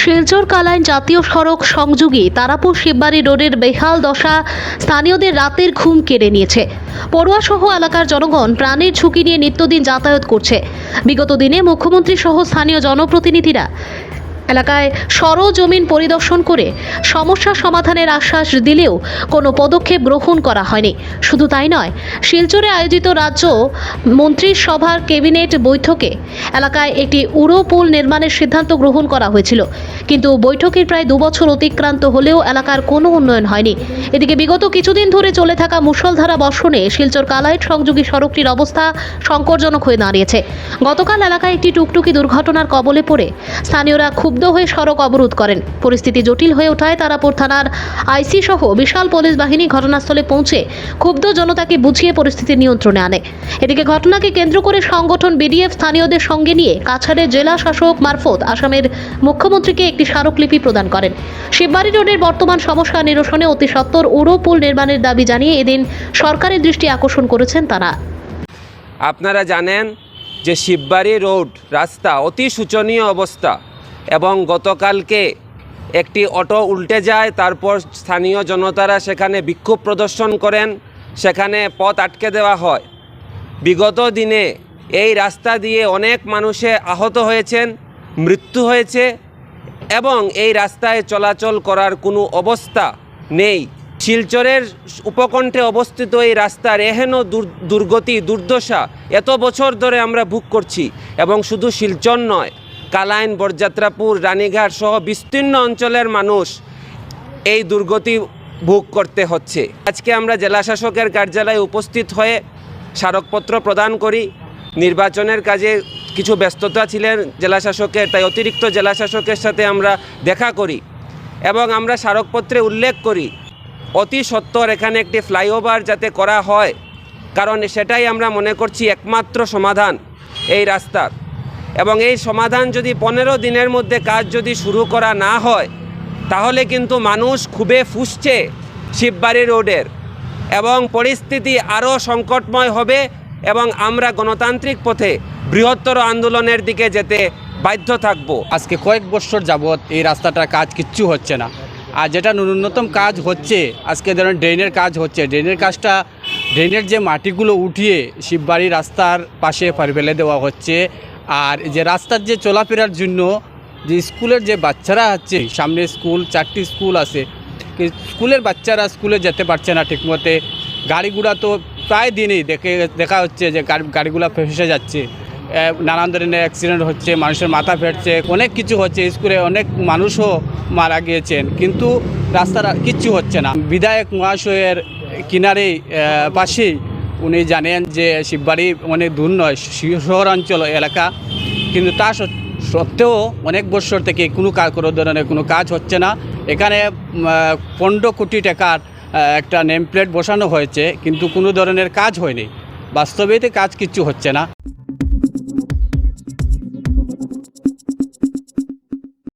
শিলচর কালাইন জাতীয় সড়ক সংযোগী তারাপুর শিববাড়ি রোডের বেহাল দশা স্থানীয়দের রাতের ঘুম কেড়ে নিয়েছে। পড়ুয়া সহ এলাকার জনগণ প্রাণের ঝুঁকি নিয়ে নিত্যদিন যাতায়াত করছে। বিগত দিনে মুখ্যমন্ত্রী সহ স্থানীয় জনপ্রতিনিধিরা এলাকায় সরজমিন পরিদর্শন করে সমস্যা সমাধানের আশ্বাস দিলেও কোনো পদক্ষেপ গ্রহণ করা হয়নি। শুধু তাই নয়, শিলচরে আয়োজিত রাজ্য মন্ত্রিসভার ক্যাবিনেট বৈঠকে এলাকায় একটি উড়ো পুল নির্মাণের সিদ্ধান্ত গ্রহণ করা হয়েছিল, কিন্তু বৈঠকের প্রায় 2 বছর অতিক্রান্ত হলেও এলাকার কোনো উন্নয়ন হয়নি। এদিকে বিগত কিছুদিন ধরে চলে থাকা মুষলধারা বর্ষণে শিলচর কালাইট সংযোগী সড়কটির অবস্থা সংকটজনক হয়ে দাঁড়িয়েছে। গতকাল এলাকায় একটি টুকটুকি দুর্ঘটনার কবলে পড়ে স্থানীয়রা ক্ষুব্ধ হয়ে সড়ক অবরোধ করেন। পরিস্থিতি জটিল হয়ে ওঠায় তারাপুর থানার আইসি সহ বিশাল পুলিশ বাহিনী ঘটনাস্থলে পৌঁছে ক্ষুব্ধ জনতাকে বুঝিয়ে পরিস্থিতি নিয়ন্ত্রণে আনে। এদিকে ঘটনাকে কেন্দ্র করে সংগঠন বিডিএফ স্থানীয়দের সঙ্গে নিয়ে কাছাড়ের জেলা শাসক মারফত আসামের মুখ্যমন্ত্রীকে একটি স্মারকলিপি প্রদান করেন। শিববাড়ি রোডের বর্তমান সমস্যা নিরসনে অতি সত্বর উড়ো পুল নির্মাণের দাবি জানিয়ে এদিন সরকারের দৃষ্টি আকর্ষণ করেছেন তারা। আপনারা জানেন যে শিববাড়ি রোড রাস্তা অতি শোচনীয় অবস্থা এবং গতকালকে একটি অটো উল্টে যায়, তারপর স্থানীয় জনতারা সেখানে বিক্ষোভ প্রদর্শন করেন, সেখানে পথ আটকে দেওয়া হয়। বিগত দিনে এই রাস্তা দিয়ে অনেক মানুষে আহত হয়েছেন, মৃত্যু হয়েছে এবং এই রাস্তায় চলাচল করার কোনো অবস্থা নেই। শিলচরের উপকণ্ঠে অবস্থিত এই রাস্তার এহেন দুর্গতি দুর্দশা এত বছর ধরে আমরা ভোগ করছি এবং শুধু শিলচর নয়, কালাইন, বরযাত্রাপুর, রানীঘাট সহ বিস্তীর্ণ অঞ্চলের মানুষ এই দুর্গতি ভোগ করতে হচ্ছে। আজকে আমরা জেলা শাসকের কার্যালয়ে উপস্থিত হয়ে স্মারকপত্র প্রদান করি। নির্বাচনের কাজে কিছু ব্যস্ততা ছিলেন জেলা শাসকের, তাই অতিরিক্ত জেলা শাসকের সাথে আমরা দেখা করি এবং আমরা স্মারকপত্রে উল্লেখ করি অতি সত্বর এখানে একটি ফ্লাইওভার যাতে করা হয়, কারণ সেটাই আমরা মনে করছি একমাত্র সমাধান এই রাস্তার। এবং এই সমাধান যদি 15 দিনের মধ্যে কাজ যদি শুরু করা না হয়, তাহলে কিন্তু মানুষ খুবই ফুঁসছে শিববাড়ি রোডের এবং পরিস্থিতি আরও সংকটময় হবে এবং আমরা গণতান্ত্রিক পথে বৃহত্তর আন্দোলনের দিকে যেতে বাধ্য থাকব। আজকে কয়েক বছর যাবৎ এই রাস্তাটার কাজ কিচ্ছু হচ্ছে না। আর যেটা ন্যূনতম কাজ হচ্ছে, আজকে ধরেন ড্রেনের কাজ হচ্ছে, ড্রেনের যে মাটিগুলো উঠিয়ে শিববাড়ি রাস্তার পাশে ফেলে দেওয়া হচ্ছে। আর যে রাস্তার যে চলাফেরার জন্য যে স্কুলের যে বাচ্চারা আছে, সামনে স্কুল 4টি স্কুল আছে, স্কুলের বাচ্চারা স্কুলে যেতে পারছে না ঠিকমতে। গাড়িগুলা তো প্রায় দিনই দেখা হচ্ছে যে গাড়িগুলা ফেসে যাচ্ছে, নানান ধরনের অ্যাক্সিডেন্ট হচ্ছে, মানুষের মাথা ফেটছে, অনেক কিছু হচ্ছে। স্কুলে অনেক মানুষও মারা গিয়েছেন, কিন্তু রাস্তার কিচ্ছু হচ্ছে না। বিধায়ক মহাশয়ের কিনারে পাশেই উনি জানেন যে শিববাড়ি অনেক দূর নয়, শহরাঞ্চল এলাকা, কিন্তু তা সত্ত্বেও অনেক বছর থেকে কোনো ধরনের কোনো কাজ হচ্ছে না। এখানে 15 কোটি টাকার একটা নেম প্লেট বসানো হয়েছে, কিন্তু কোনো ধরনের কাজ হয়নি। বাস্তবেতে কাজ কিচ্ছু হচ্ছে না।